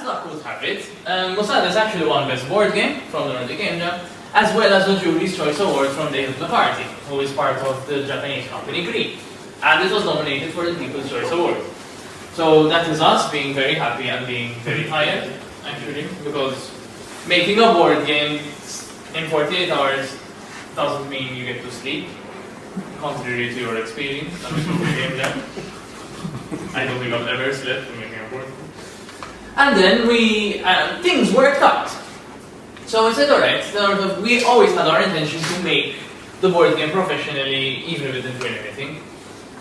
luck would have it, Musada's actually won Best Board Game from the Nordic Game Jam, as well as the Jury's Choice Award from David McCarthy, who is part of the Japanese company Green. And it was nominated for the People's Choice Award. So that is us being very happy and being very tired, actually, because making a board game in 48 hours doesn't mean you get to sleep, contrary to your experience at the Nordic Game Jam. I don't think I've ever slept in making a board game. And then things worked out. So we said, alright, we always had our intention to make the board game professionally, even if it didn't win anything,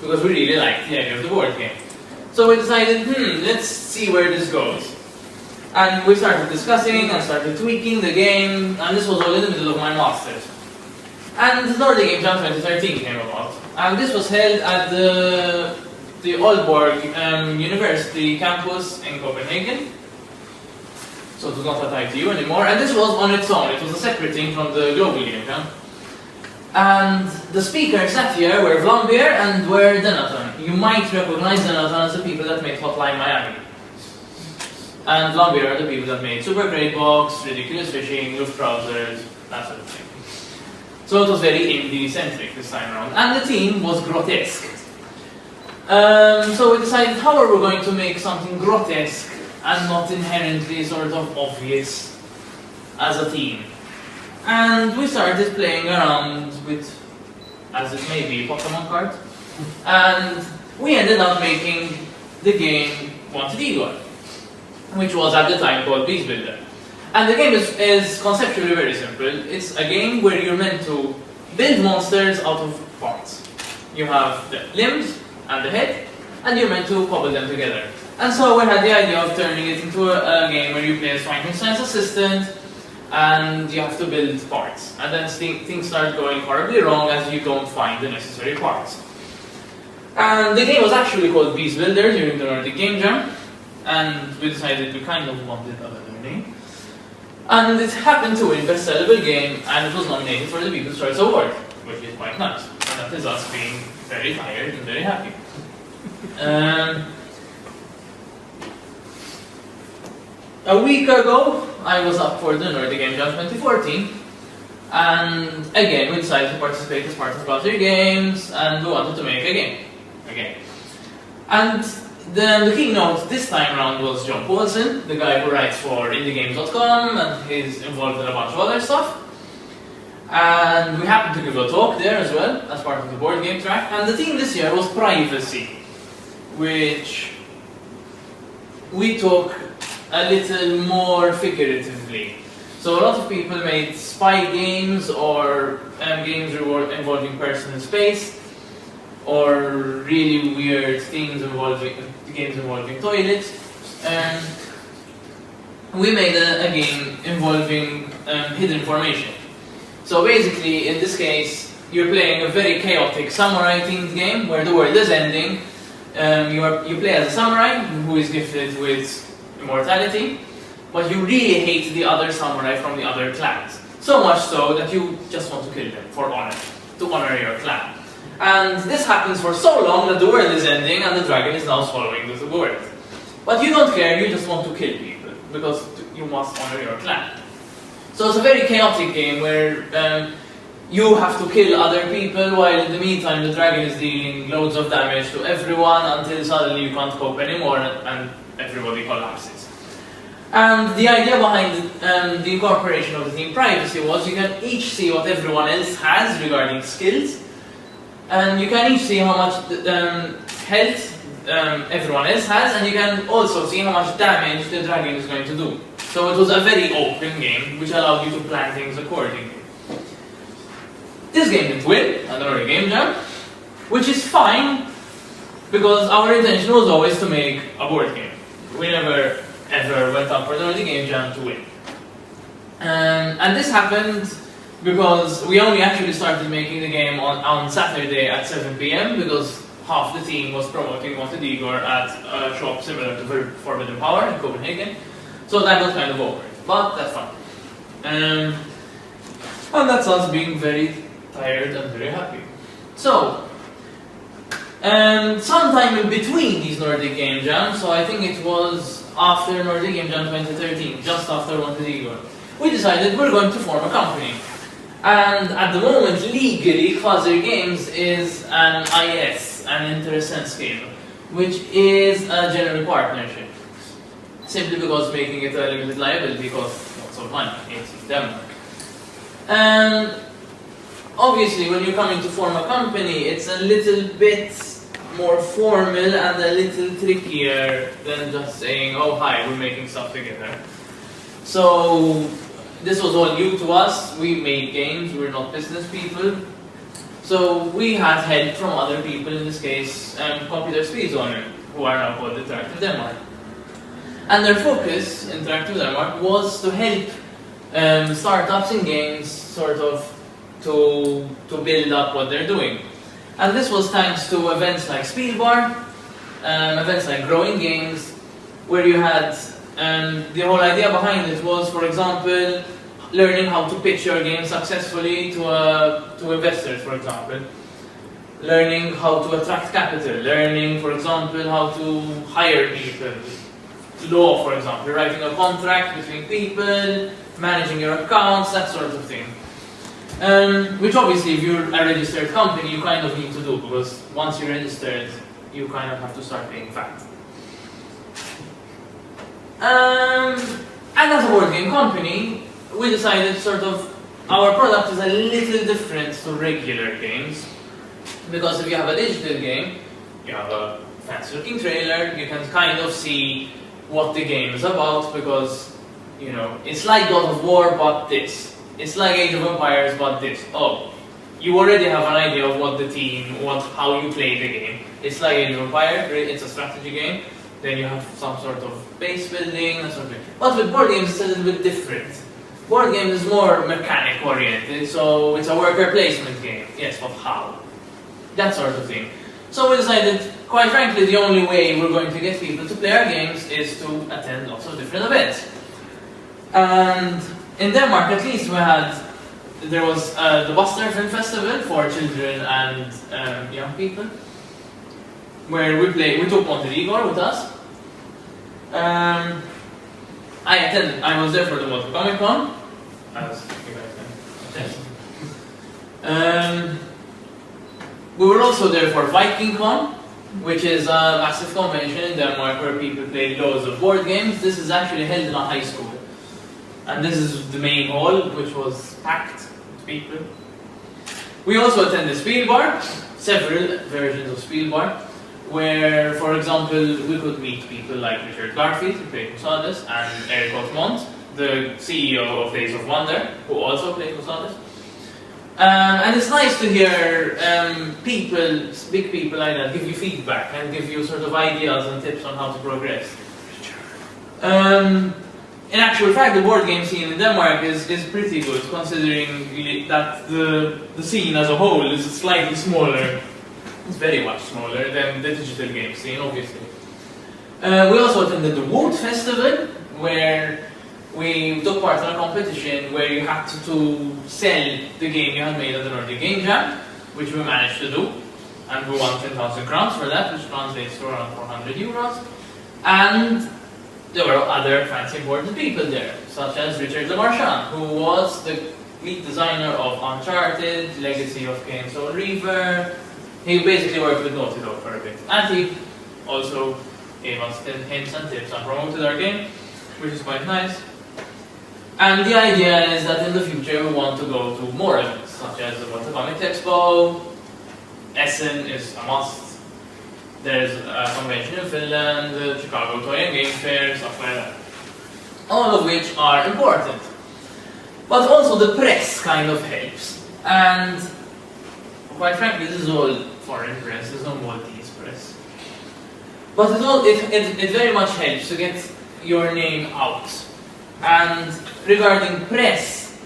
because we really liked the idea of the board game. So we decided, let's see where this goes. And we started discussing and started tweaking the game, and this was all in the middle of my master's. And the Nordic Game Jam 2013 came about. And this was held at the Aalborg University campus in Copenhagen. So it was not at ITU anymore, and this was on its own. It was a separate thing from the Global Game Jam. And the speakers that year were Vlambeer and were Denathan. You might recognize Denathan as the people that made Hotline Miami. And Vlambeer are the people that made Super Great Box, Ridiculous Fishing, Luftbrowsers, that sort of thing. So it was very indie-centric this time around. And the theme was grotesque. So we decided, how are we going to make something grotesque and not inherently sort of obvious as a theme? And we started playing around with, as it may be, Pokemon cards. And we ended up making the game Wanted Igor, which was at the time called Beast Builder. And the game is conceptually very simple. It's a game where you're meant to build monsters out of parts. You have the limbs and the head, and you're meant to cobble them together. And so we had the idea of turning it into a game where you play as Frankenstein's assistant, and you have to build parts. And then things start going horribly wrong as you don't find the necessary parts. And the game was actually called Beast Builder during the Nordic Game Jam, and we decided we kind of wanted a better name. And it happened to win Best Sellable Game, and it was nominated for the People's Choice Award, which is quite nice. And that is us being very tired and very happy. A week ago, I was up for the Nordic Game Jam 2014, and again we decided to participate as part of Kvasir Games, and we wanted to make a game. Again. And the keynote this time around was John Paulson, the guy who writes for IndieGames.com, and he's involved in a bunch of other stuff. And we happened to give a talk there as well, as part of the board game track. And the theme this year was privacy, which we took a little more figuratively. So a lot of people made spy games or games involving personal space, or really weird things games involving toilets. We made a game involving hidden information. So basically, in this case, you're playing a very chaotic samurai-themed game where the world is ending. You play as a samurai who is gifted with immortality, but you really hate the other samurai from the other clans. So much so that you just want to kill them for honor, to honor your clan. And this happens for so long that the world is ending and the dragon is now swallowing the world. But you don't care, you just want to kill people, because you must honor your clan. So it's a very chaotic game where you have to kill other people, while in the meantime the dragon is dealing loads of damage to everyone until suddenly you can't cope anymore and everybody collapses. And the idea behind the incorporation of the theme privacy was you can each see what everyone else has regarding skills, and you can each see how much health everyone else has, and you can also see how much damage the dragon is going to do. So it was a very open game, which allowed you to plan things accordingly. This game didn't win at the Nordic Game Jam, which is fine, because our intention was always to make a board game. We never ever went up for the Nordic Game Jam to win. And this happened because we only actually started making the game on Saturday at 7 PM, because half the team was promoting Wanted Igor at a shop similar to Forbidden Power in Copenhagen. So that got kind of over, but that's fine. And that's us being very tired and very happy. So, sometime in between these Nordic Game Jams, so I think it was after Nordic Game Jam 2013, just after Wanted Igor, we decided we're going to form a company. And at the moment, legally, Kvasir Games is an IS, an interest and scale, which is a general partnership. Simply because making it a limited liability costs lots of money. It's Denmark. And obviously, when you're coming to form a company, it's a little bit more formal and a little trickier than just saying, oh hi, we're making stuff together. So this was all new to us. We made games, we're not business people. So we had help from other people, in this case, Computer Speed's owner, who are now called Interactive Denmark. And their focus, Interactive Denmark, was to help startups in games sort of to build up what they're doing. And this was thanks to events like Spielbar, events like Growing Games, where you had, the whole idea behind it was, for example, learning how to pitch your game successfully to investors, for example. Learning how to attract capital, learning, for example, how to hire people. Law, for example, writing a contract between people, managing your accounts, that sort of thing. Which obviously, if you're a registered company, you kind of need to do, because once you're registered, you kind of have to start paying VAT. And as a board game company, we decided sort of our product is a little different to regular games, because if you have a digital game, you have a fancy looking trailer, you can kind of see what the game is about, because, you know, it's like God of War, but this. It's like Age of Empires, but this. Oh, you already have an idea of what the team, how you play the game. It's like Age of Empires, it's a strategy game. Then you have some sort of base building and something. But with board games, it's a little bit different. Board games is more mechanic oriented, so it's a worker placement game. Yes, but how? That sort of thing. So we decided, quite frankly, the only way we're going to get people to play our games is to attend lots of different events. And in Denmark, at least, there was the Buster Film Festival for children and young people, where we took Wanted Igor with us. I was there for the Malta Comic Con, as you guys know. We were also there for Viking Con, which is a massive convention in Denmark where people play loads of board games. This is actually held in a high school. And this is the main hall, which was packed with people. We also attended Spielbar, several versions of Spielbar, where, for example, we could meet people like Richard Garfield, who played Posadas, and Eric Otmont, the CEO of Days of Wonder, who also played Posadas. And it's nice to hear people, big people like that, give you feedback and give you sort of ideas and tips on how to progress. In actual fact, the board game scene in Denmark is pretty good, considering that the scene as a whole is slightly smaller. It's very much smaller than the digital game scene, obviously. We also attended the Wood Festival, where we took part in a competition where you had to sell the game you had made at the Nordic Game Jam, which we managed to do. And we won 10,000 crowns for that, which translates to around 400 euros. And there were other fancy important people there, such as Richard Lemarchand, who was the lead designer of Uncharted, Legacy of Kain Soul Reaver. He basically worked with Naughty Dog for a bit. And he also gave us hints and tips and promoted our game, which is quite nice. And the idea is that in the future we want to go to more events, such as the Malta Comics Expo. Essen is a must. There's a convention in Finland, the Chicago Toy and Game Fair, stuff like that. All of which are important. But also the press kind of helps. And quite frankly, this is all foreign press, there's no Maltese press. But it very much helps to get your name out. And regarding press,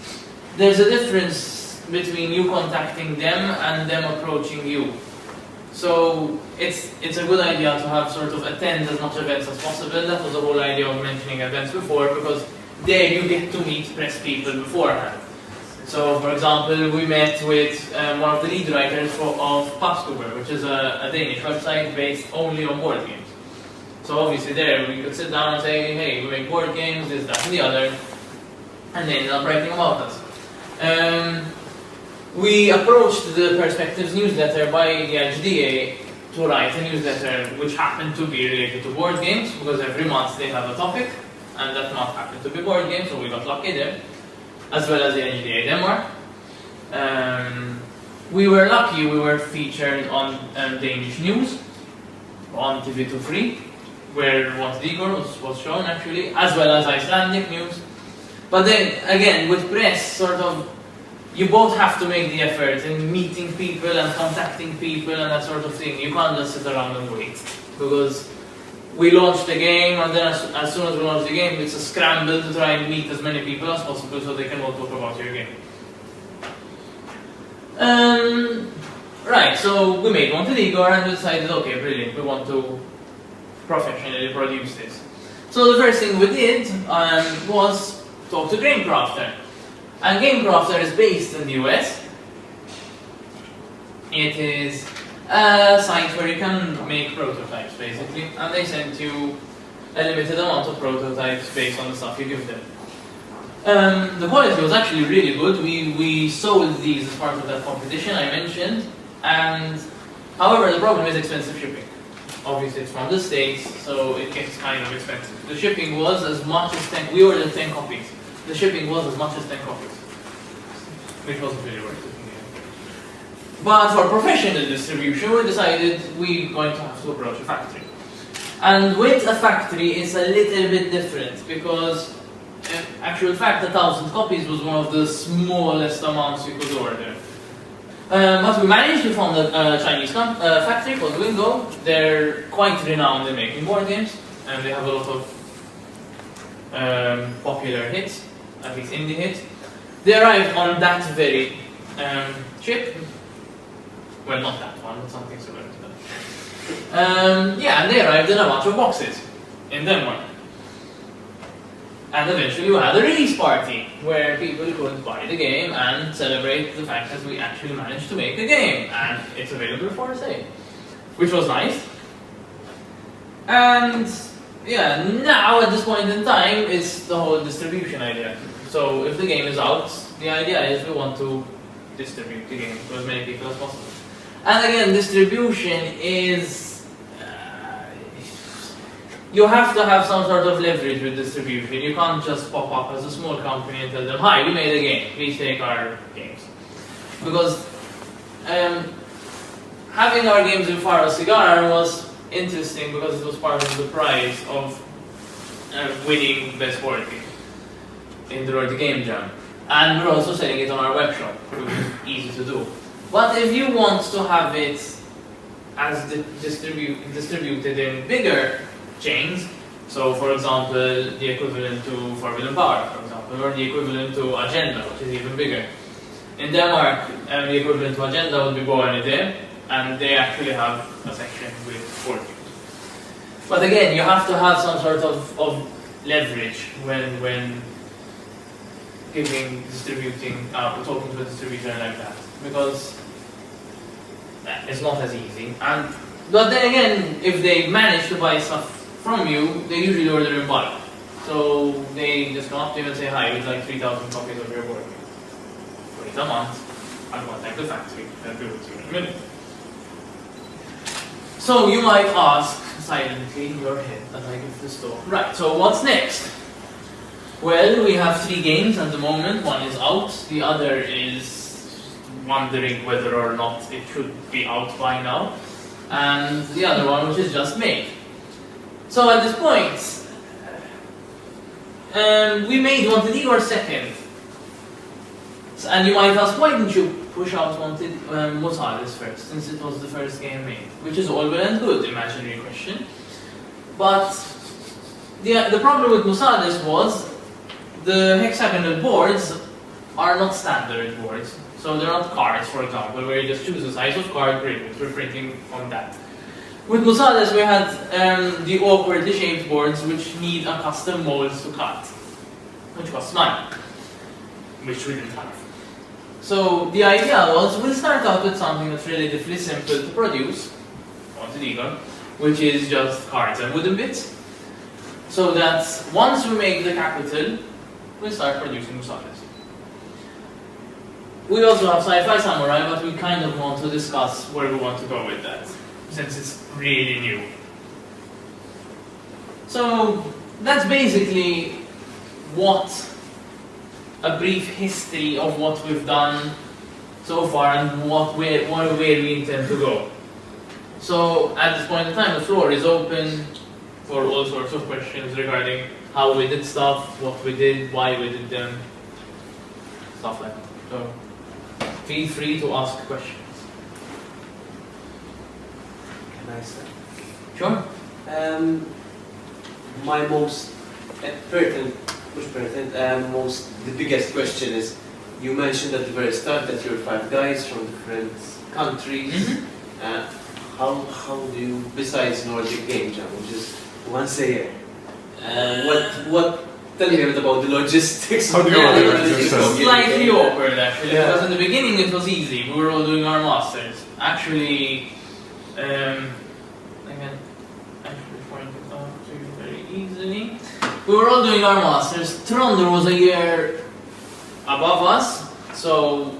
there's a difference between you contacting them and them approaching you. So it's a good idea to have sort of attend as much events as possible. That was the whole idea of mentioning events before, because there you get to meet press people beforehand. So, for example, we met with one of the lead writers of Papstuber, which is a Danish website based only on board games. So obviously there we could sit down and say, hey, we make board games, this, that, and the other, and they ended up writing about us. We approached the Perspectives newsletter by the HDA to write a newsletter which happened to be related to board games, because every month they have a topic, and that month happened to be board games, so we got lucky there, as well as the HDA Denmark. We were lucky, we were featured on Danish news, on TV2 where Wanted Igor was shown actually, as well as Icelandic news. But then, again, with press, sort of, you both have to make the effort in meeting people and contacting people and that sort of thing. You can't just sit around and wait. Because we launched the game, and then as soon as we launched the game, it's a scramble to try and meet as many people as possible so they can all talk about your game. Right, so we made Wanted Igor and we decided, okay, brilliant, we want to professionally produce this. So the first thing we did was talk to GameCrafter. And GameCrafter is based in the US. It is a site where you can make prototypes, basically, and they send you a limited amount of prototypes based on the stuff you give them. The quality was actually really good. We sold these as part of that competition I mentioned, and however the problem is expensive shipping. Obviously it's from the States, so it gets kind of expensive. The shipping was as much as 10, we ordered 10 copies. The shipping was as much as 10 copies, which wasn't really worth it. But for professional distribution, we decided we're going to have to approach a factory. And with a factory, it's a little bit different, because in actual fact, 1,000 copies was one of the smallest amounts you could order. But we managed to found a Chinese factory called Wingo. They're quite renowned in making board games, and they have a lot of popular hits, at least indie hits. They arrived on that very ship. Well, not that one, but something similar to that. Yeah, and they arrived in a bunch of boxes in Denmark. And eventually we had a release party where people could buy the game and celebrate the fact that we actually managed to make a game, and it's available for sale, which was nice. And yeah, now at this point in time is the whole distribution idea. So if the game is out, the idea is we want to distribute the game to as many people as possible. And again, distribution is you have to have some sort of leverage with distribution. You can't just pop up as a small company and tell them, hi, we made a game, please take our games. Because having our games in Faro Cigar was interesting because it was part of the prize of winning Best Board Game in the Nordic Game Jam. And we're also selling it on our webshop, which is easy to do. But if you want to have it as distributed in bigger chains, so for example, the equivalent to Forbidden Power, for example, or the equivalent to Agenda, which is even bigger. In Denmark, the equivalent to Agenda would be Boarnidé, and they actually have a section with board games. But again, you have to have some sort of leverage when distributing, talking to a distributor like that, because it's not as easy. But then again, if they manage to buy stuff from you, they usually order in bulk. So they just come up to you and say, hi, we'd like 3,000 copies of your board game. Wait a month, I'll contact the factory, they'll do it to you in a minute. So you might ask, silently in your head, as I give this talk, right, so what's next? Well, we have 3 games at the moment. One is out, the other is wondering whether or not it should be out by now, and the other one which is just made. So at this point, we made Wanted Igor second. And you might ask, why didn't you push out Wanted Mozales first, since it was the first game made? Which is all well and good, imaginary question. But the problem with Mozales was the hexagonal boards are not standard boards. So they're not cards, for example, where you just choose the size of card, great, we're printing on that. With Mozales, we had the awkwardly shaped boards which need a custom mold to cut, which costs money, which we didn't have. So the idea was, we'll start out with something that's relatively simple to produce, Wanted Igor, which is just cards and wooden bits. So that once we make the capital, we start producing musadas. We also have Sci-Fi Samurai, but we kind of want to discuss where we want to go with that, since it's really new. So that's basically a brief history of what we've done so far and where we intend to go. So at this point in time, the floor is open for all sorts of questions regarding how we did stuff, what we did, why we did them, stuff like that. So feel free to ask questions. Can I start? Sure. My most pertinent, the biggest question is, you mentioned at the very start that you're 5 guys from different countries. Mm-hmm. How do you, besides Nordic Game Jam, which is once a year, tell me a bit about the logistics. How do you organize It's yourself? slightly awkward actually, Yeah. because in the beginning it was easy. We were all doing our masters. Actually, I can actually point it out to you very easily. We were all doing our masters. Trondor was a year above us, so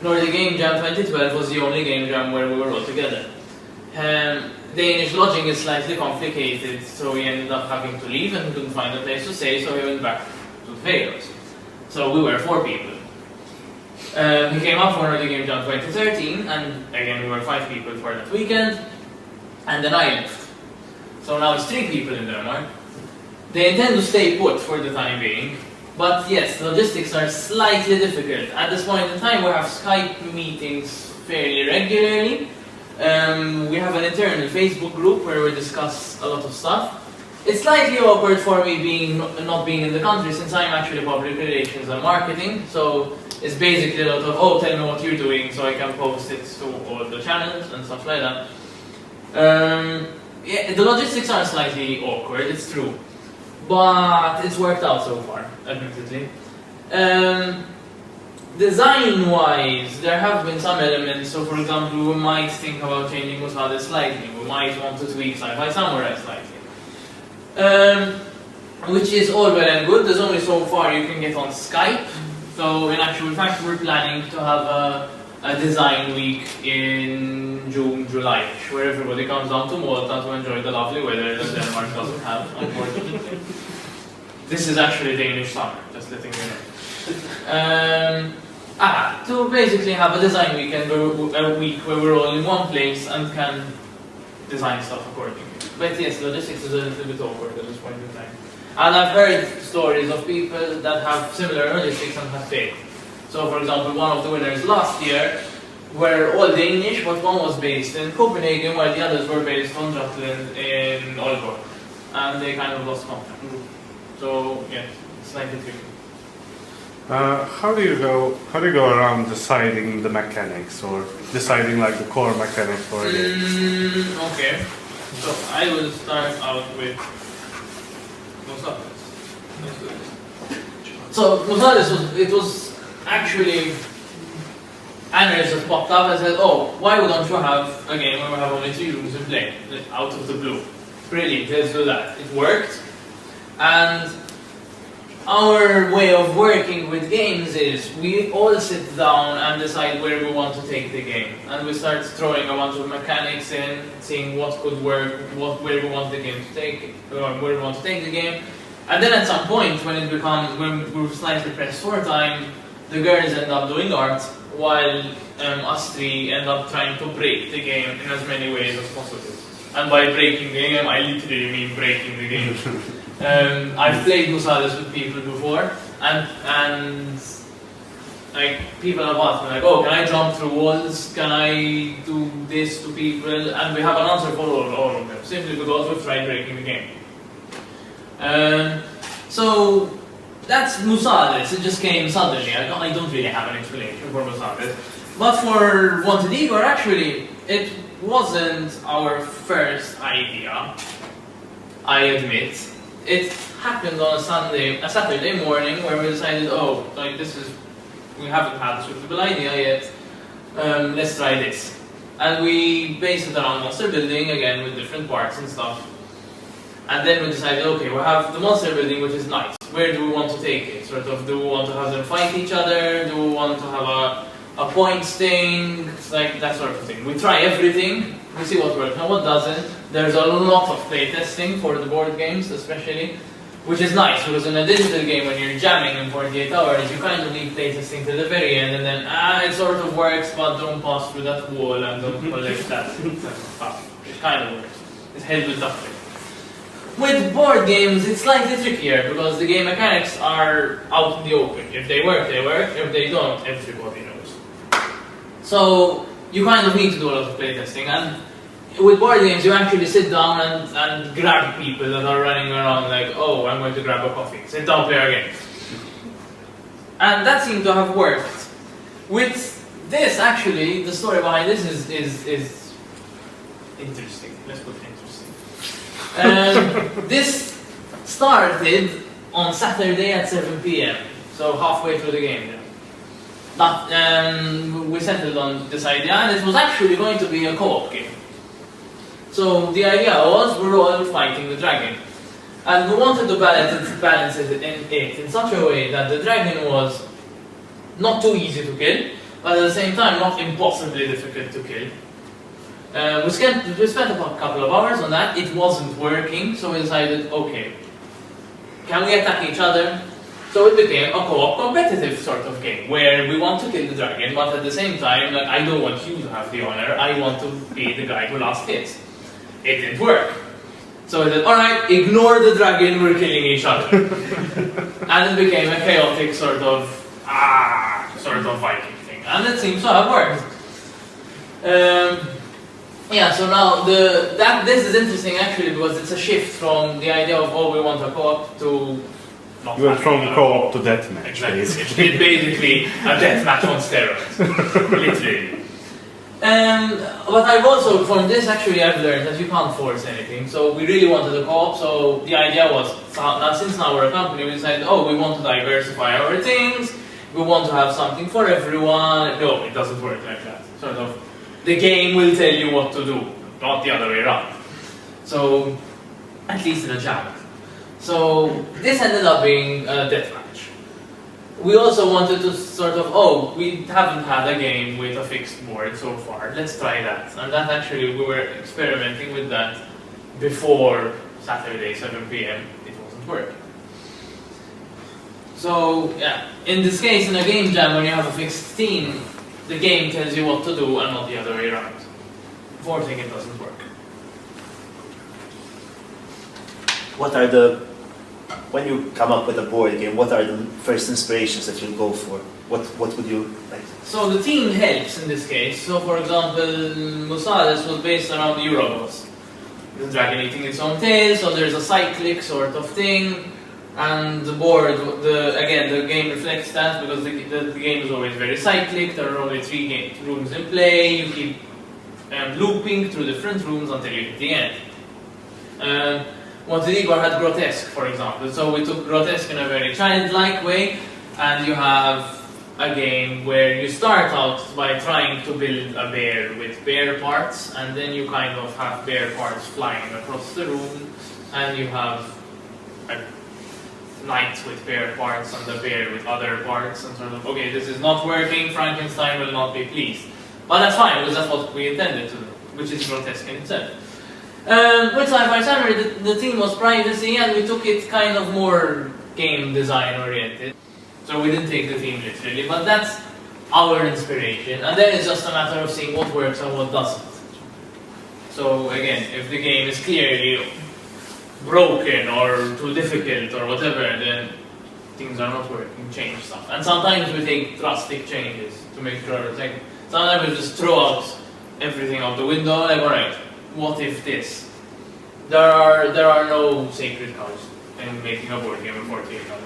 Nordic Game Jam 2012 was the only game jam where we were all together. Danish lodging is slightly complicated, so we ended up having to leave and couldn't find a place to stay, so we went back to Vegas. So we were 4 people. We came up for Nordic Game Jam 2013, and again we were 5 people for that weekend, and then I left. So now it's 3 people in Denmark. They intend to stay put for the time being, but yes, logistics are slightly difficult. At this point in time, we have Skype meetings fairly regularly. We have an internal Facebook group where we discuss a lot of stuff. It's slightly awkward for me not being in the country, since I'm actually public relations and marketing, so it's basically a lot of, oh, tell me what you're doing so I can post it to all the channels and stuff like that. Yeah, the logistics are slightly awkward, it's true, but it's worked out so far, admittedly. Design-wise, there have been some elements. So, for example, we might think about changing Musada slightly. We might want to tweak Sci-Fi Samurai slightly, which is all well and good. There's only so far you can get on Skype. So, in actual fact, we're planning to have a design week in June, July, where everybody comes down to Malta to enjoy the lovely weather that Denmark doesn't have, unfortunately. This is actually Danish summer, just letting you know. To basically have a design weekend, a week where we're all in one place and can design stuff accordingly. But yes, logistics is a little bit awkward at this point in time. And I've heard stories of people that have similar logistics and have failed. So for example, one of the winners last year were all Danish, but one was based in Copenhagen while the others were based on Jutland in Aalborg. And they kind of lost contact. So yeah, it's slightly tricky. How do you go around deciding the mechanics or deciding like the core mechanics for a game? Okay, so I will start out with Musades. Let's do this. So Musades was actually analysts just popped up and said, oh, why don't you have a game where we have only 3 rooms in play, out of the blue? Brilliant, let's do that. It worked, and our way of working with games is we all sit down and decide where we want to take the game, and we start throwing a bunch of mechanics in, seeing what could work, where we want the game to take, where we want to take the game, and then at some point when we're slightly pressed for time, the girls end up doing art, while us 3 end up trying to break the game in as many ways as possible. And by breaking the game, I literally mean breaking the game. I've played Musades with people before, and like people have asked me like, oh, can I jump through walls? Can I do this to people? And we have an answer for all of them, simply because we've tried breaking the game. So that's Musades. It just came suddenly. I don't really have an explanation for Musades. But for Wanted Igor, actually, it wasn't our first idea, I admit. It happened on a Saturday morning where we decided, oh, like we haven't had a suitable idea yet, let's try this. And we base it around monster building, again with different parts and stuff. And then we decided, okay, we have the monster building, which is nice. Where do we want to take it? Sort of, do we want to have them fight each other? Do we want to have a points thing? It's like that sort of thing. We try everything, we see what works and what doesn't. There's a lot of playtesting for the board games, especially, which is nice, because in a digital game, when you're jamming in 48 hours, you kind of need playtesting to the very end, and then, it sort of works, but don't pass through that wall and don't collect that stuff. It kind of works. It's held with duct tape. With board games, it's slightly trickier, because the game mechanics are out in the open. If they work, they work. If they don't, everybody knows. So, you kind of need to do a lot of playtesting, and with board games, you actually sit down and grab people that are running around like, oh, I'm going to grab a coffee. Sit down, play our game. And that seemed to have worked. With this, actually, the story behind this is interesting. Let's put it interesting. This started on Saturday at 7 p.m. So halfway through the game. But we settled on this idea, and it was actually going to be a co-op game. So the idea was we're all fighting the dragon. And we wanted to balance it in such a way that the dragon was not too easy to kill, but at the same time not impossibly difficult to kill. We spent a couple of hours on that. It wasn't working, so we decided, okay, can we attack each other? So it became a co-op competitive sort of game, where we want to kill the dragon, but at the same time, like, I don't want you to have the honor, I want to be the guy who last hits. It didn't work. So we said, alright, ignore the dragon, we're killing each other. And it became a chaotic sort of Viking thing. And it seems to have worked. Yeah, so now this is interesting actually, because it's a shift from the idea of, oh, we want a co-op to not. You went from co-op to deathmatch. Exactly. It's basically a deathmatch on steroids. Literally. But I've also, from this actually, I've learned that you can't force anything. So we really wanted a co-op, so the idea was, since now we're a company, we decided, oh, we want to diversify our things, we want to have something for everyone. No, it doesn't work like that. Sort of, the game will tell you what to do, not the other way around. So, at least in a jam. So, this ended up being a deathmatch. We also wanted to sort of, oh, we haven't had a game with a fixed board so far, let's try that. And that actually, we were experimenting with that before Saturday, 7 p.m. It wasn't working. So, yeah, in this case, in a game jam, when you have a fixed theme, the game tells you what to do and not the other way around. Forcing it doesn't work. What are when you come up with a board game, what are the first inspirations that you go for? What would you like? So the theme helps in this case. So for example, Musades was based around Eurobos. The dragon eating its own tail, so there's a cyclic sort of thing. And the board, again, the game reflects that, because the game is always very cyclic. There are only 3 rooms in play. You keep looping through different rooms until you hit the end. Montenegro had grotesque, for example. So we took grotesque in a very childlike way, and you have a game where you start out by trying to build a bear with bear parts, and then you kind of have bear parts flying across the room, and you have a knight with bear parts and the bear with other parts, and sort of, okay, this is not working, Frankenstein will not be pleased. But that's fine, because that's what we intended to do, which is grotesque in itself. With Sci-Fi Saturday, the theme was privacy, and we took it kind of more game design oriented. So we didn't take the theme literally, but that's our inspiration. And then it's just a matter of seeing what works and what doesn't. So again, if the game is clearly broken or too difficult or whatever, then things are not working, change stuff. And sometimes we take drastic changes to make sure, like, sometimes we just throw out everything out the window, like, alright, what if this? There are no sacred cows in making a board game in 48 hours.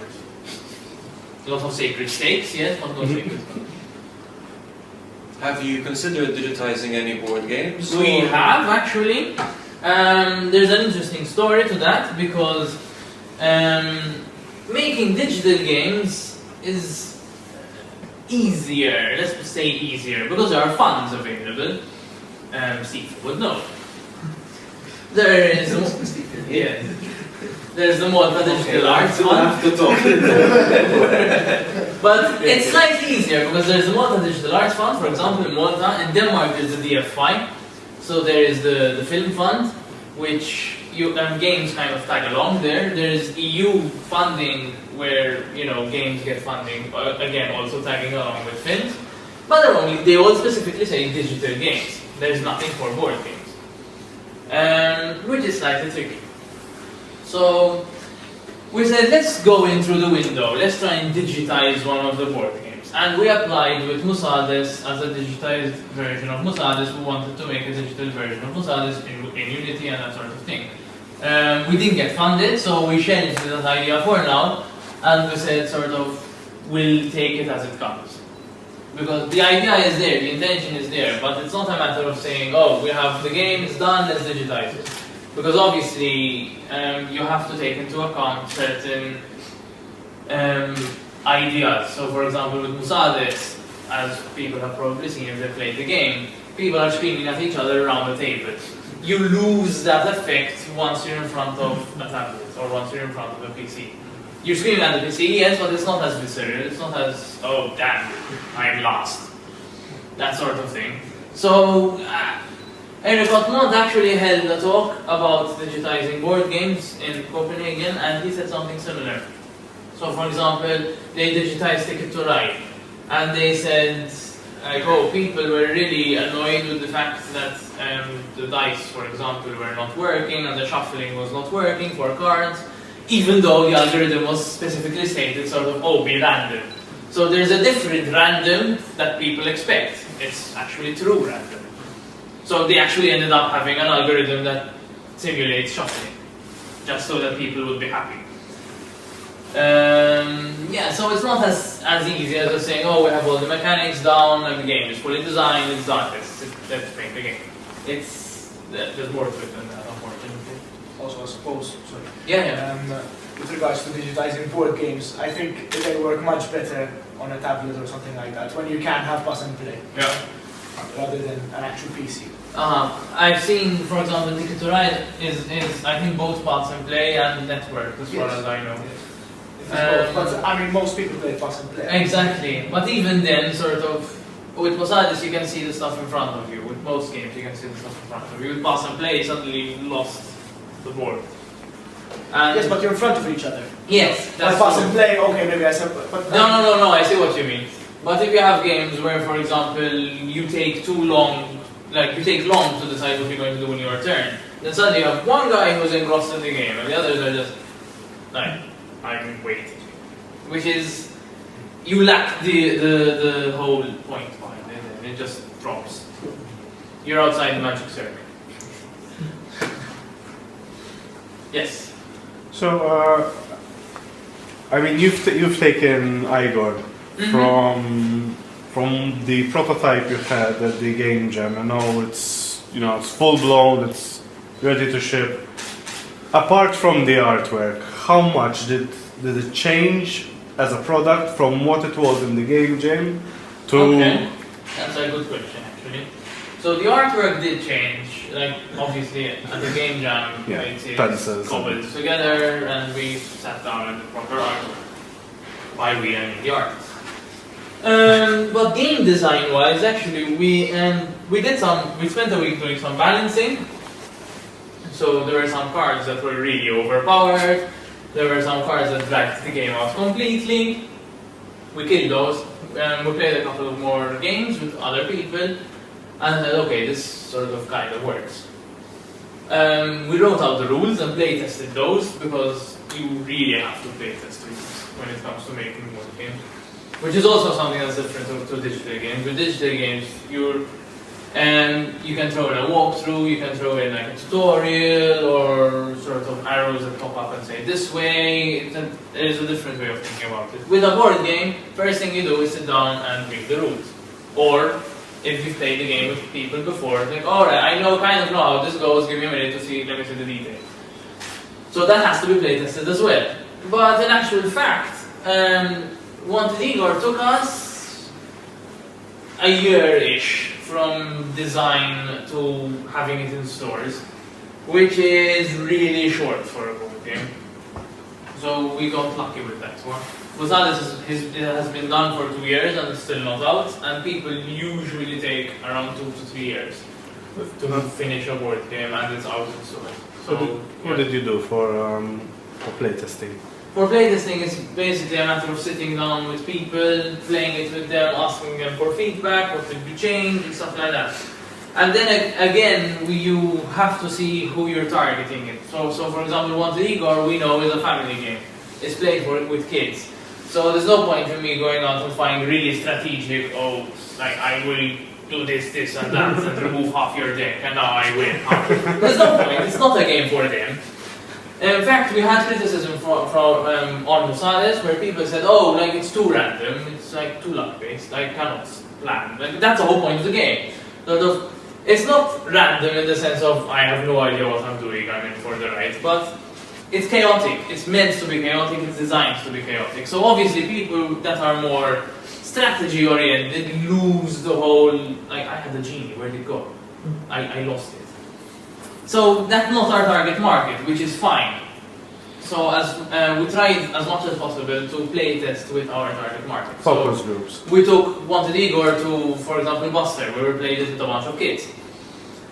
Lots of sacred stakes, yes, but no sacred cows. Have you considered digitizing any board games? We have, actually. There's an interesting story to that, because making digital games is easier, let's say easier, because there are funds available. Steve would know. There is yeah. There's the Malta Digital Arts Fund. to talk. But it's slightly easier because there's the Malta Digital Arts Fund, for example, in Malta. In Denmark, there's the DFI. So there is the film fund, which games kind of tag along there. There's EU funding where games get funding, again also tagging along with films. But they all specifically say digital games. There's nothing for board games, which is slightly tricky. So we said, let's go in through the window. Let's try and digitize one of the board games. And we applied with Musades as a digitized version of Musades. We wanted to make a digital version of Musades in Unity and that sort of thing. We didn't get funded, so we shelved that idea for now. And we said, we'll take it as it comes. Because the idea is there, the intention is there, but it's not a matter of saying, oh, we have the game, it's done, let's digitize it. Because obviously, you have to take into account certain ideas. So for example, with Musades, as people have probably seen if they played the game, people are screaming at each other around the table. You lose that effect once you're in front of a tablet, or once you're in front of a PC. You're screaming at the PC, yes, but it's not as visceral, it's not as, oh damn, I'm lost. That sort of thing. So, Eric Otmont actually held a talk about digitizing board games in Copenhagen, and he said something similar. So, for example, they digitized Ticket to Ride, and they said, people were really annoyed with the fact that the dice, for example, were not working, and the shuffling was not working for cards, even though the algorithm was specifically stated be random. So there's a different random that people expect. It's actually true random. So they actually ended up having an algorithm that simulates shuffling, just so that people would be happy. So it's not as easy as just saying, oh, we have all the mechanics down and the game is fully designed, it's done, let's make the game. There's more to it than that, unfortunately. Also, I suppose, Yeah. With regards to digitizing board games, I think they work much better on a tablet or something like that, when you can have pass and play, rather than an actual PC. I've seen, for example, Ticket to Ride is I think both pass and play and network, as far as I know. But I mean, most people play pass and play. Exactly, but even then, with Musades you can see the stuff in front of you. With most games you can see the stuff in front of you. With pass and play, suddenly you lost the board. And yes, but you're in front of each other. Yes, that's pass true. and play, okay, maybe I said, but... No, I see what you mean. But if you have games where, for example, you take long to decide what you're going to do in your turn, then suddenly you have one guy who's engrossed in the game, and the others are just I'm waiting. Which is, you lack the whole point behind it, and it just drops. You're outside the magic circle. Yes. So, you've taken Igor from the prototype you had at the Game Jam, and now it's full blown, it's ready to ship. Apart from the artwork, how much did it change as a product from what it was in the Game Jam to? Okay, that's a good question actually. So the artwork did change. Obviously at the Game Jam, it's cobbled together, and we sat down and did proper artwork. By we, I mean the artists. But game design wise, actually, we spent a week doing some balancing. So there were some cards that were really overpowered. There were some cards that dragged the game out completely. We killed those. We played a couple of more games with other people, and said, okay, this kind of works. We wrote out the rules and play tested those, because you really have to play test rules when it comes to making board games. Which is also something that's different to digital games. With digital games, you can throw in a walkthrough, you can throw in a tutorial, or arrows that pop up and say this way. There is a different way of thinking about it. With a board game, first thing you do is sit down and read the rules. Or, if you've played the game with people before, think, alright, I know how this goes, give me a minute let me see the details. So that has to be play tested as well. But in actual fact, Wanted Igor took us a year-ish from design to having it in stores, which is really short for a board game. So we got lucky with that one. It has been done for 2 years and it's still not out, and people usually take around 2 to 3 years to finish a board game and it's out in stores. So What did you do for playtesting? for playtesting, it's basically a matter of sitting down with people, playing it with them, asking them for feedback, what did you change, and stuff like that. And then again, you have to see who you're targeting it. So for example, Wanted Igor, we know is a family game. It's played with kids. So there's no point in me going out and find really strategic, like I will do this, this and that, and remove half your deck, and now I win. There's no point, it's not a game for them. In fact, we had criticism on Musades where people said, oh, like it's too random, it's like too luck-based, I cannot plan. Like, that's the whole point of the game. It's not random in the sense of I have no idea what I'm doing, I'm in for the ride, but it's chaotic. It's meant to be chaotic, it's designed to be chaotic. So obviously people that are more strategy oriented lose the whole, like I had a genie, where'd it go? I lost it. So that's not our target market, which is fine. So as we tried as much as possible to play test with our target market. Focus groups. We took Wanted Igor to, for example, Buster, where we played it with a bunch of kids.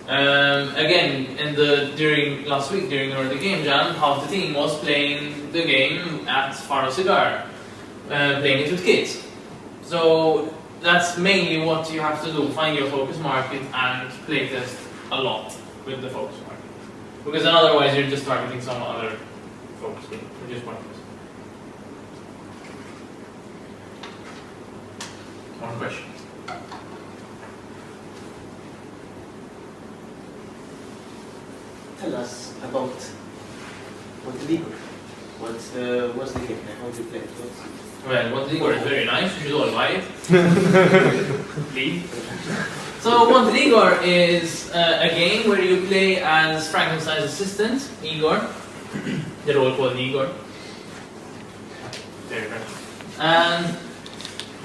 Again, during last week, during Nordic Game Jam, half the team was playing the game at Faro Cigar, playing it with kids. So that's mainly what you have to do, find your focus market and play test a lot with the focus market. Because then otherwise you're just targeting some other focus group, which is pointless. One question. Tell us about Wanted Igor. What's the game? How do you play it? Well, Wanted Igor is very nice, you should all buy it. Please. So Wanted Igor is a game where you play as Frankenstein's assistant, Igor. They're all called Igor. There you go. And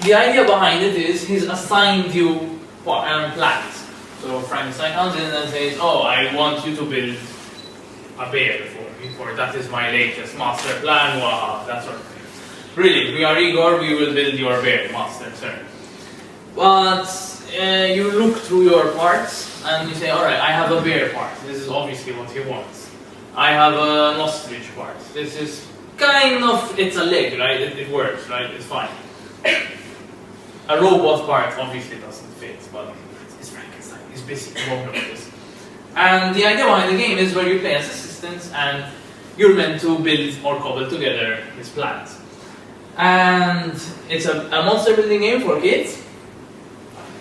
the idea behind it is he's assigned you plans. So Frankenstein comes in and says, oh, I want you to build a bear for me, for that is my latest master plan, wow, that sort of thing. Brilliant, we are Igor, we will build your bear, master, sir. But you look through your parts and you say, alright, I have a bear part, this is obviously what he wants. I have an ostrich part, this is kind of, it's a leg, right, it works, right, it's fine. A robot part obviously doesn't fit, but it's Frankenstein, he's busy, he won't notice. And the idea behind the game is where you play as assistants and you're meant to build or cobble together his plans. And it's a monster building game for kids.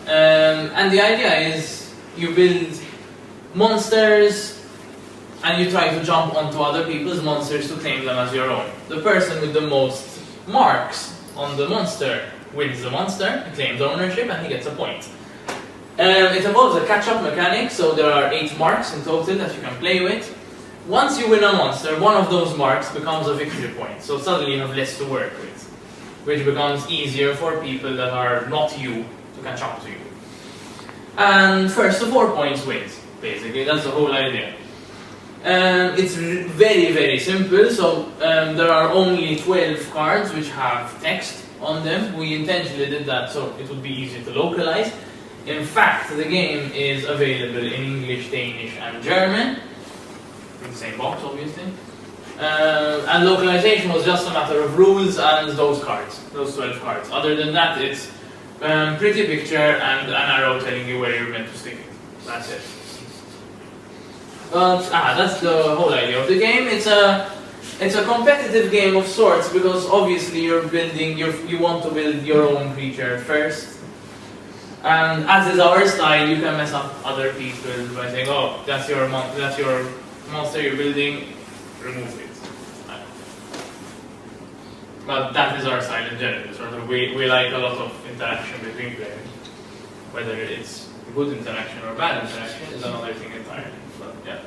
And the idea is you build monsters and you try to jump onto other people's monsters to claim them as your own. The person with the most marks on the monster wins the monster, he claims ownership, and he gets a point. It involves a catch-up mechanic, so there are 8 marks in total that you can play with. Once you win a monster, one of those marks becomes a victory point, so suddenly you have less to work with, which becomes easier for people that are not you to catch up to you. And first to 4 points wins, basically, that's the whole idea. It's very, very simple, so there are only 12 cards which have text on them. We intentionally did that so it would be easy to localize. In fact, the game is available in English, Danish and German, in the same box obviously. And localization was just a matter of rules and those cards, those 12 cards. Other than that, it's pretty picture and an arrow telling you where you're meant to stick it. That's it. But that's the whole idea of the game. It's a competitive game of sorts because obviously you're building, you want to build your own creature first. And as is our style, you can mess up other people by saying, oh, that's your monster you're building, remove it. But that is our style in general. Sort of, we like a lot of interaction between players. Whether it's good interaction or bad interaction is another thing entirely. But yeah.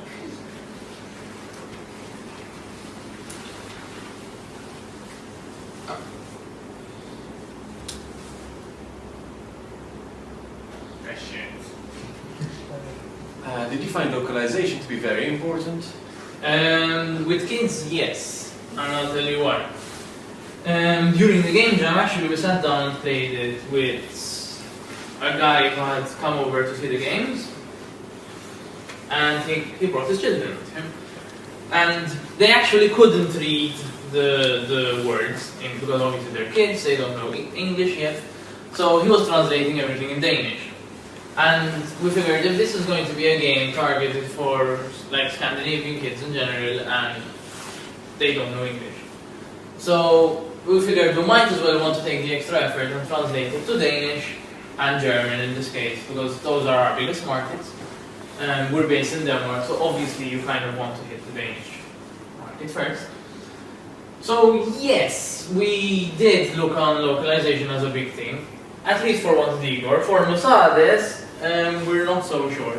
Questions? Did you find localization to be very important? With kids, yes, and I'll tell you why. During the game jam, actually, we sat down and played it with a guy who had come over to see the games, and he brought his children with him. And they actually couldn't read the words, because obviously they're kids, they don't know English yet. So he was translating everything in Danish. And we figured if this is going to be a game targeted for like Scandinavian kids in general and they don't know English. So we figured we might as well want to take the extra effort and translate it to Danish and German in this case, because those are our biggest markets. And we're based in Denmark, so obviously you kind of want to hit the Danish market first. So yes, we did look on localization as a big thing, at least for Montenegro. For Musades, we're not so sure.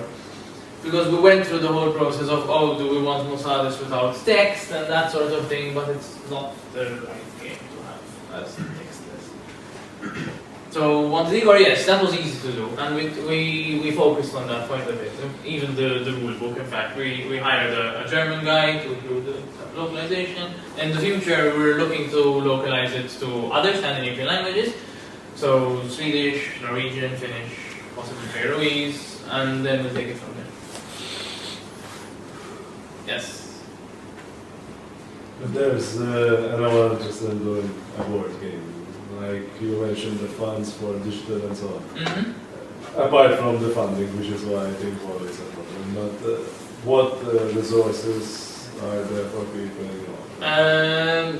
Because we went through the whole process of, oh, do we want Musades without text and that sort of thing, but it's not the right game to have as textless. So Montenegro, yes, that was easy to do, and we focused on that quite a bit. Even the rule book, in fact, we hired a German guy to do the localization. In the future, we're looking to localize it to other Scandinavian languages, so Swedish, Norwegian, Finnish, possibly Faroese, and then we'll take it from there. Yes. But there's anyone interested in doing a board game, like you mentioned the funds for digital and so on. Mm-hmm. Apart from the funding, which is why I think always a problem. But what resources are there for people?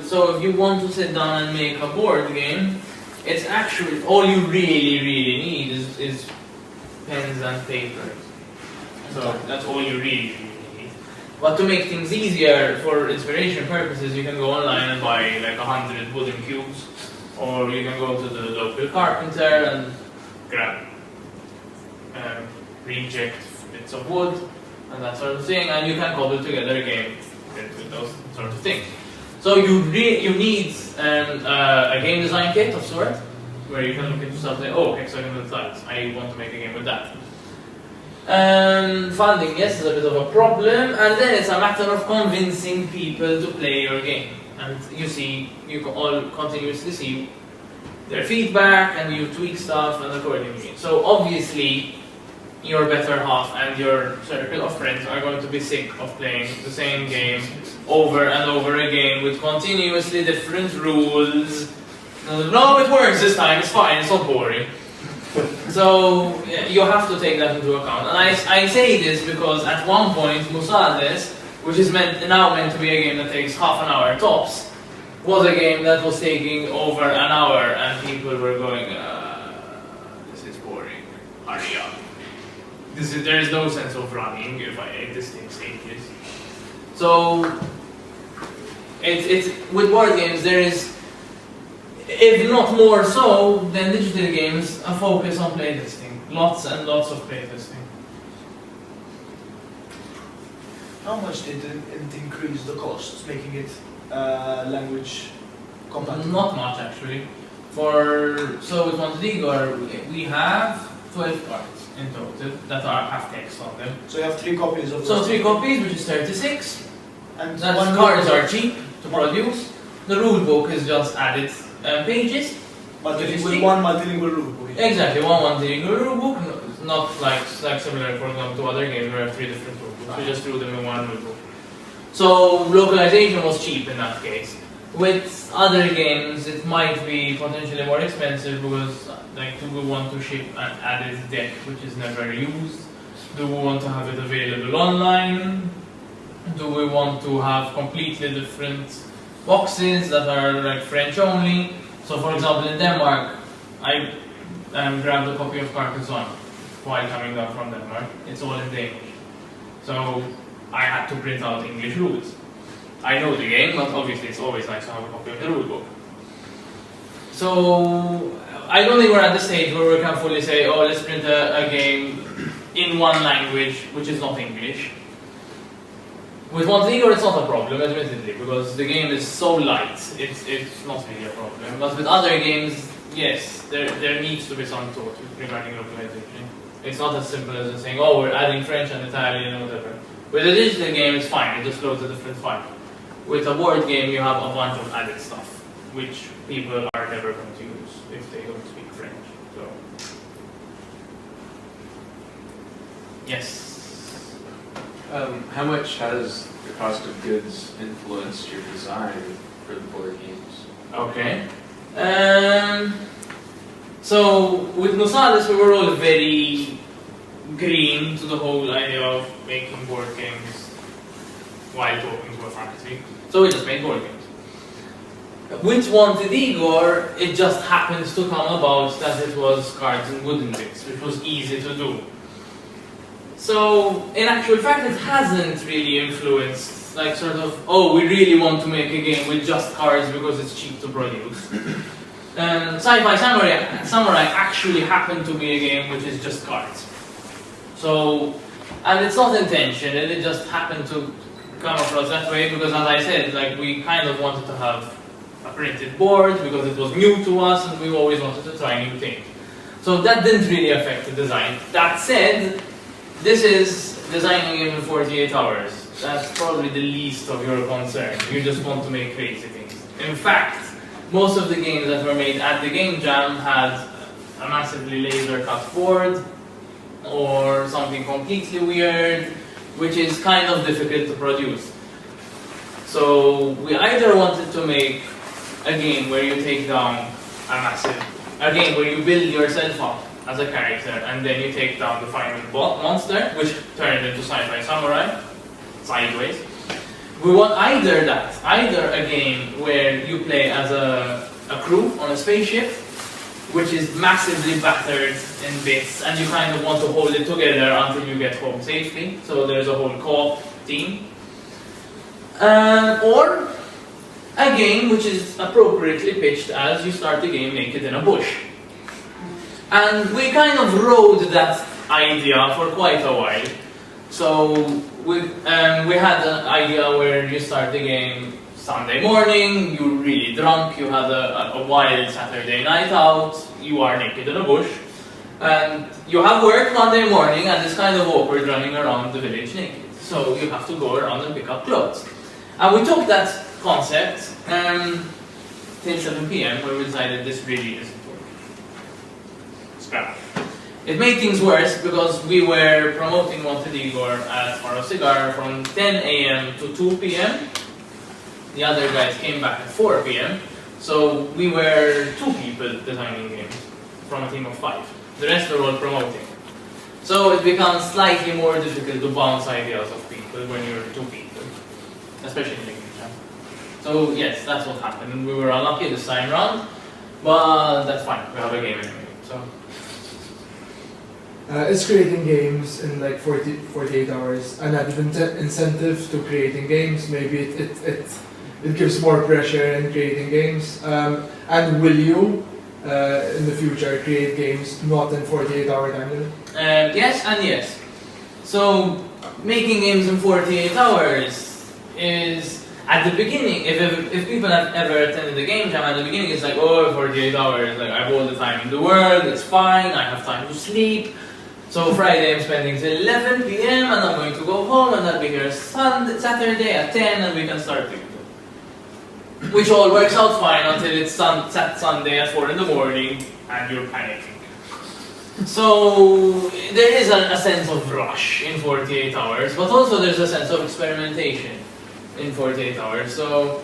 So if you want to sit down and make a board game, it's actually all you really need is pens and paper. So that's all you really need. But to make things easier for inspiration purposes, you can go online and buy like 100 wooden cubes, or you can go to the local carpenter and grab reject bits of wood and that sort of thing, and you can cobble together a game with those sort of things. So you need a game design kit of sort, where you can look into something, oh, hexagonal tiles, I want to make a game with that. Funding, yes, is a bit of a problem, and then it's a matter of convincing people to play your game. And you can all continuously see their feedback, and you tweak stuff and accordingly. So obviously, your better half and your circle of friends are going to be sick of playing the same game over and over again with continuously different rules. No, it works this time, it's fine, it's not boring. So you have to take that into account. And I say this because at one point, Musades, which is now meant to be a game that takes half an hour tops, was a game that was taking over an hour, and people were going, this is boring, hurry up. There is no sense of running if this takes ages. So, with board games, there is, if not more so than digital games, a focus on playtesting. Lots and lots of playtesting. How much did it increase the costs, making it language compatible? Not much, actually. So with Montenegro, we have 12 cards in total that have text on them. So you have 3 copies of. So 3 copies, which is 36. And That cards are cheap to produce. The rule book is just added pages. With one multilingual rule book. Exactly, one multilingual rule book. Not like similar, for example, to other games where we have 3 different rule books. We just threw them in one rule book. So localization was cheap in that case. With other games, it might be potentially more expensive because, like, do we want to ship an added deck which is never used? Do we want to have it available online? Do we want to have completely different boxes that are like French only? So, for example, in Denmark, I grabbed a copy of Carcassonne while coming down from Denmark. It's all in Danish. So I had to print out English rules. I know the game, but obviously it's always nice to have a copy of the rule book. So I don't think we're at the stage where we can fully say, oh, let's print a game in one language which is not English. With Montenegro it's not a problem, admittedly, because the game is so light, it's not really a problem. But with other games, yes, there needs to be some thought regarding localization. It's not as simple as just saying, oh, we're adding French and Italian and whatever. With a digital game, it's fine, it just loads a different file. With a board game, you have a bunch of added stuff, which people are never going to use if they don't speak French. So, yes. How much has the cost of goods influenced your design for the board games? Okay. So with Nosales, we were all very green to the whole idea of making board games while talking to a faculty. So we just made board games. With Wanted Igor, it just happened to come about that it was cards and wooden bits, which was easy to do. So, in actual fact, it hasn't really influenced, like sort of, oh, we really want to make a game with just cards because it's cheap to produce. Sci-Fi Samurai actually happened to be a game which is just cards. So, and it's not intention, it just happened to come across that way because, as I said, like we kind of wanted to have a printed board because it was new to us and we always wanted to try new things. So that didn't really affect the design. That said, this is designing a game in 48 hours. That's probably the least of your concern. You just want to make crazy things. In fact, most of the games that were made at the Game Jam had a massively laser cut board or something completely weird, which is kind of difficult to produce. So we either wanted to make a game where you take down a game where you build yourself up as a character and then you take down the final monster, which turned into Sci-Fi Samurai, sideways. We want either a game where you play as a crew on a spaceship, which is massively battered in bits, and you kind of want to hold it together until you get home safely, so there's a whole co-op team. Or a game which is appropriately pitched as you start the game naked in a bush. And we kind of rode that idea for quite a while. So we had an idea where you start the game Sunday morning, you're really drunk, you had a wild Saturday night out, you are naked in a bush, and you have work Monday morning and it's kind of awkward running around the village naked. So you have to go around and pick up clothes. And we took that concept till 7 PM where we decided this really isn't working. Scrap. It made things worse because we were promoting Wanted Igor at Faro Cigar from 10 AM to 2 PM. The other guys came back at 4 PM. So we were 2 people designing games from a team of 5. The rest were all promoting. So it becomes slightly more difficult to bounce ideas of people when you're 2 people, especially in the game jam. So yes, that's what happened. We were unlucky this time round, but that's fine. We have a game anyway. So. Is creating games in like 48 hours an added incentive to creating games? Maybe it gives more pressure in creating games. And will you, in the future, create games not in 48-hour time limit? Yes and yes. So making games in 48 hours is, at the beginning, if people have ever attended the game jam, at the beginning it's like, oh, 48 hours, like I have all the time in the world, it's fine, I have time to sleep. So Friday I'm spending till 11 PM and I'm going to go home and I'll be here Saturday at 10 and we can start doing it. Which all works out fine until it's Sunday at 4 in the morning and you're panicking. So there is a sense of rush in 48 hours, but also there's a sense of experimentation in 48 hours. So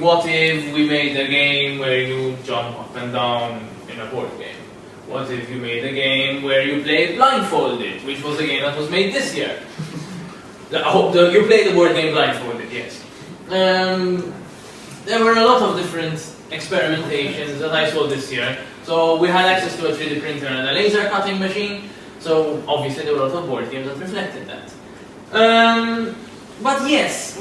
what if we made a game where you jump up and down in a board game? What if you made a game where you play blindfolded, which was a game that was made this year? I hope you played the board game blindfolded, yes. There were a lot of different experimentations that I saw this year. So we had access to a 3D printer and a laser cutting machine, so obviously there were a lot of board games that reflected that. But yes,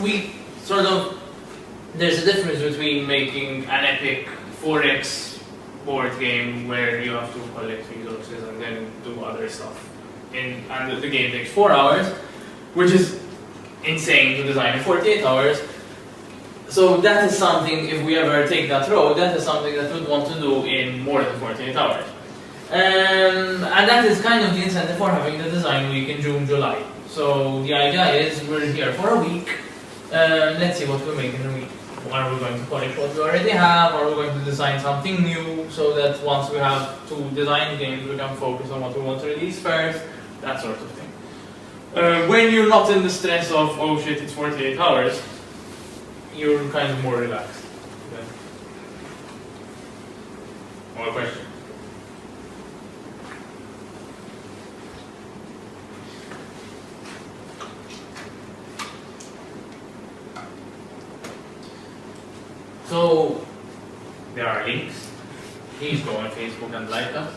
there's a difference between making an epic 4X board game where you have to collect resources and then do other stuff. And the game takes 4 hours, which is insane to design in 48 hours. So that is something, if we ever take that road, that is something that we'd want to do in more than 48 hours. And that is kind of the incentive for having the design week in June, July. So the idea is we're here for a week. Let's see what we make in a week. Are we going to polish what we already have? Are we going to design something new so that once we have to design games, we can focus on what we want to release first? That sort of thing. When you're not in the stress of, oh shit, it's 48 hours, you're kind of more relaxed. Okay. More question? So, there are links. Please go on Facebook and like us.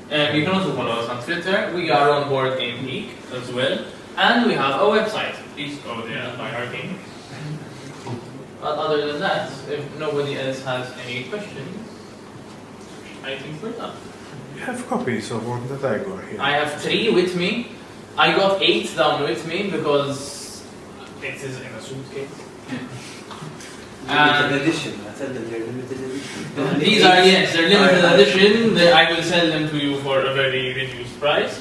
You can also follow us on Twitter. We are on Board Game Geek as well. And we have a website. Please go there and buy our game. But other than that, if nobody else has any questions, I think we're done. You have copies of one that I got here. I have 3 with me. I got 8 down with me because it is in a suitcase. Limited edition. I tell them they're limited edition. These are, yes, they're limited edition. I will sell them to you for a very reduced price.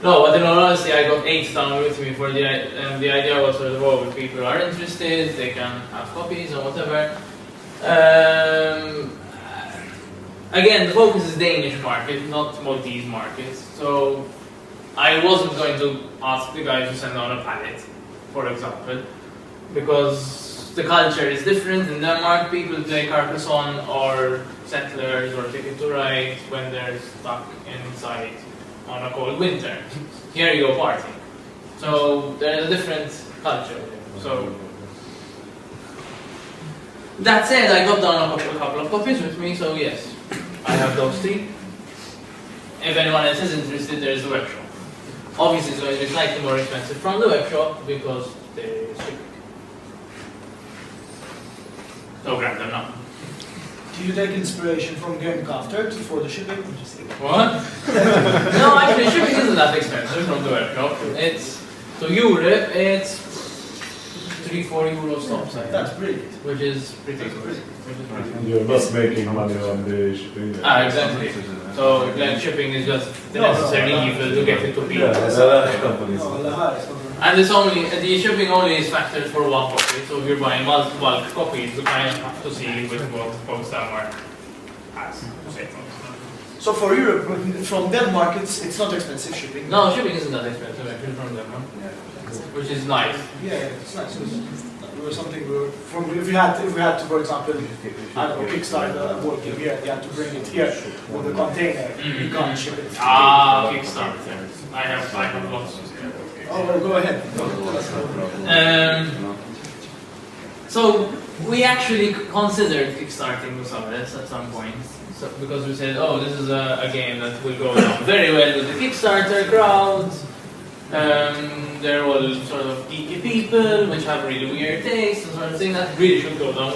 No, but in all honesty, I got 8 down with me for the idea was sort of, oh, if people are interested, they can have copies or whatever. Again, the focus is Danish market, not Maltese market. So I wasn't going to ask the guys to send on a pallet, for example, because the culture is different. In Denmark, people play Carcassonne or Settlers or Ticket to Ride when they're stuck inside on a cold winter. Here you go partying. So there's a different culture. So that said, I got down a couple of copies with me, so yes, I have those 3. If anyone else is interested, there's the web shop. Obviously, it's going to be slightly more expensive from the web shop because there is shipping. So grab them now. Do you take inspiration from Gamecrafters for the shipping? What? No, actually, shipping isn't that expensive from the web shop. It's to Europe, it's 3-4 euros tops. That's brilliant. Which is pretty good. You're not making money on the shipping. Exactly. So like shipping is just the necessary evil to get it to people. Yeah, there's a lot of companies. And it's only the shipping only is factored for 1 copy. So if you're buying bulk copies, you kind of have to see with what Post-Denmark has. So for Europe, from Denmark, it's not expensive shipping. No, shipping isn't that expensive actually from Denmark. Which is nice. Yeah, it's nice. If we had to, for example, I don't know, Kickstarter a board game here, you had to bring it here with a container. You can't ship it. Kickstarter. I have lots. Oh, well, go ahead. So we actually considered kickstarting Musares at some point, because we said, oh, this is a game that will go down very well with the Kickstarter crowd. They're all sort of geeky people, which have really weird tastes and sort of thing that really should go down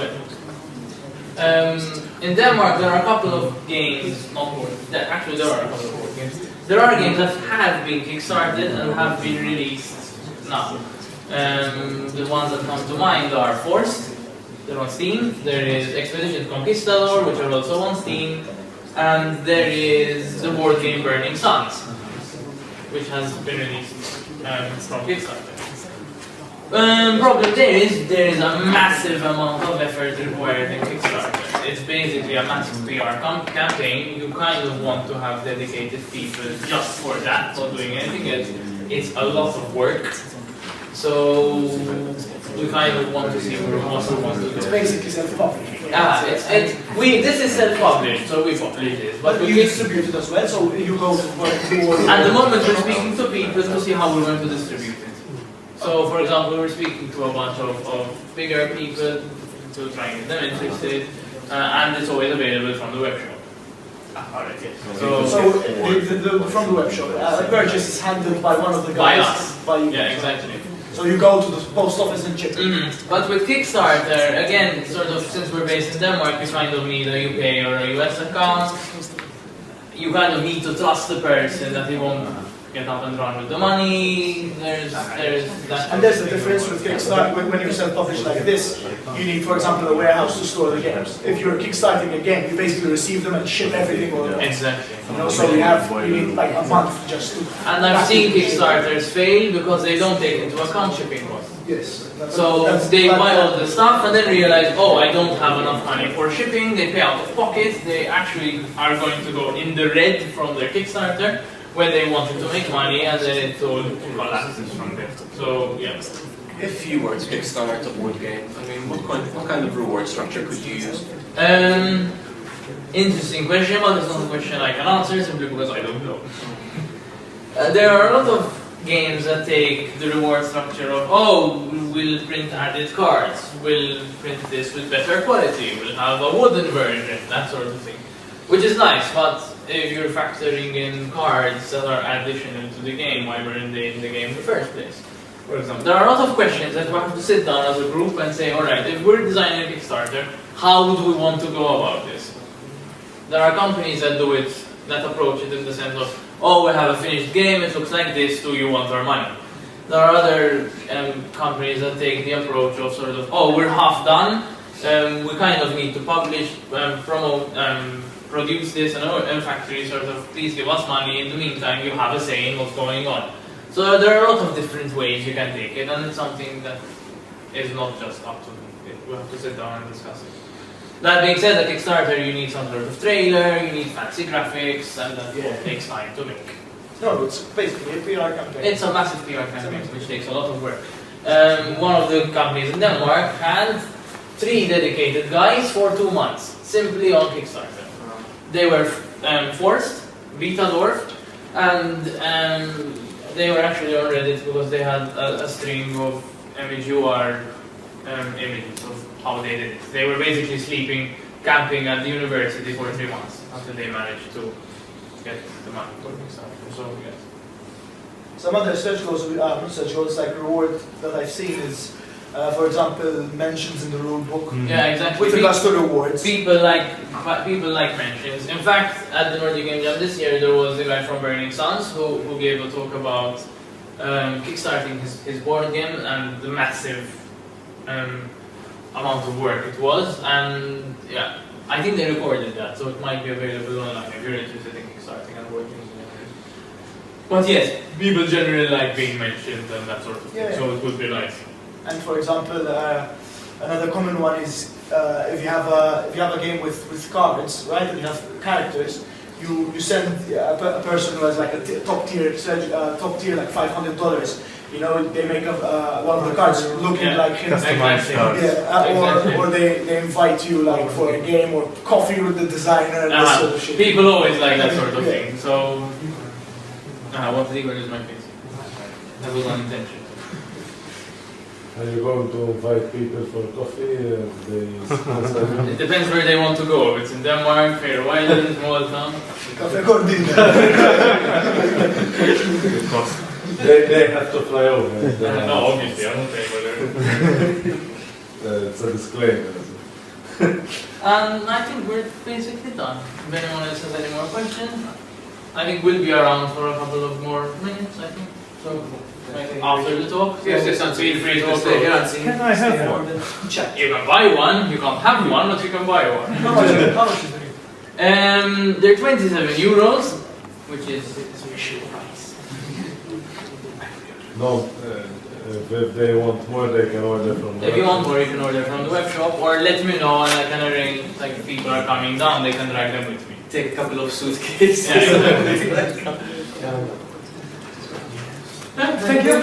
well. In Denmark, there are a couple of games, actually there are a couple of board games. There are games that have been kickstarted and have been released now. The ones that come to mind are Forced, they're on Steam. There is Expedition Conquistador, which are also on Steam. And there is the board game Burning Suns, which has been released from Kickstarter. Problem there is a massive amount of effort required in Kickstarter. It's basically a massive PR campaign. You kind of want to have dedicated people just for that, not doing anything else. It's a lot of work. So we kind of want to see what we want to do. It's basically self-published. This is self-published, so we publish it. But you distribute it as well, so you go to work more. At the moment, we're speaking to people to see how we're going to distribute it. So, for example, we're speaking to a bunch of bigger people to try and get them interested, and it's always available from the web shop. Alright, yes. So from the web shop, the purchase is handled by one of the guys. By us. By you. Yeah, exactly. So you go to the post office and check. But with Kickstarter, again, sort of since we're based in Denmark, you kind of need a UK or a US account. You kind of need to trust the person that they won't get up and run with the money. There's that. And there's the difference with Kickstarter. When you self-publish like this, you need, for example, a warehouse to store the games. If you're kickstarting a game, you basically receive them and ship everything all at once. Exactly. You know, so you need like a month just to. And I've seen Kickstarters fail because they don't take into account shipping costs. Yes. So they buy all the stuff and then realize, oh, I don't have enough money for shipping. They pay out of pocket. They actually are going to go in the red from their Kickstarter when they wanted to make money, and then it all collapses from there. So yeah. If you were to kickstart a board game, I mean, what kind of reward structure could you use? Interesting question, but it's not a question I can answer simply because I don't know. There are a lot of games that take the reward structure of, oh, we'll print added cards, we'll print this with better quality, we'll have a wooden version, that sort of thing. Which is nice, but if you're factoring in cards that are additional to the game, why weren't they in the game in the first place? For example, there are a lot of questions that we have to sit down as a group and say, alright, if we're designing a Kickstarter, how would we want to go about this? There are companies that do it, that approach it in the sense of, oh, we have a finished game, it looks like this, do you want our money? There are other companies that take the approach of sort of, oh, we're half done, we kind of need to publish, promote, produce this, and factory sort of, please give us money, in the meantime you have a say in what's going on. So there are a lot of different ways you can take it, and it's something that is not just up to me. We have to sit down and discuss it. That being said, a Kickstarter, you need some sort of trailer, you need fancy graphics, and that all takes time to make. No, it's basically a PR campaign. It's a massive PR campaign, which takes a lot of work. One of the companies in Denmark had 3 dedicated guys for 2 months, simply on Kickstarter. They were forced, beta dwarfed, and they were actually on Reddit because they had a string of MHUR images of how they did it. They were basically sleeping, camping at the university for 3 months until they managed to get the money for Kickstarter. So yes. Some other research goals like reward that I've seen is, for example, mentions in the rule book. Yeah, exactly. With regards to rewards. People like mentions. In fact, at the Nordic Game Jam this year, there was a guy from Burning Suns who gave a talk about kickstarting his board game and the massive amount of work it was. And yeah, I think they recorded that, so it might be available online if you're interested in kickstarting and board games. But yes, people generally like being mentioned and that sort of thing, so it would be nice. And for example, another common one is if you have a game with cards, right, and you have characters, you send a person who has like a top tier like $500. You know, they make one of the cards looking like him. Customized cards. Exactly. Or they invite you like for a game or coffee with the designer and this sort of shit. People always like that sort of thing. So, what legal is my face? That was unintentional. Are you going to invite people for coffee? It depends where they want to go. If it's in Denmark, Faroe Islands, Malta. They have to fly over. No, obviously, I don't pay for It's a disclaimer. And I think we're basically done. If anyone else has any more questions, I think we'll be around for a couple of more minutes, I think. So, after the talk, feel free to stay here and see. Can I have one? You can buy one, you can't have one, but you can buy one. How much is the game? They're €27, which is special price. No, if they want more, they can order from the If you want more, you can order from the web shop, or let me know and I can arrange, like if people are coming down, they can drag them with me. Take a couple of suitcases. Yeah. Thank you.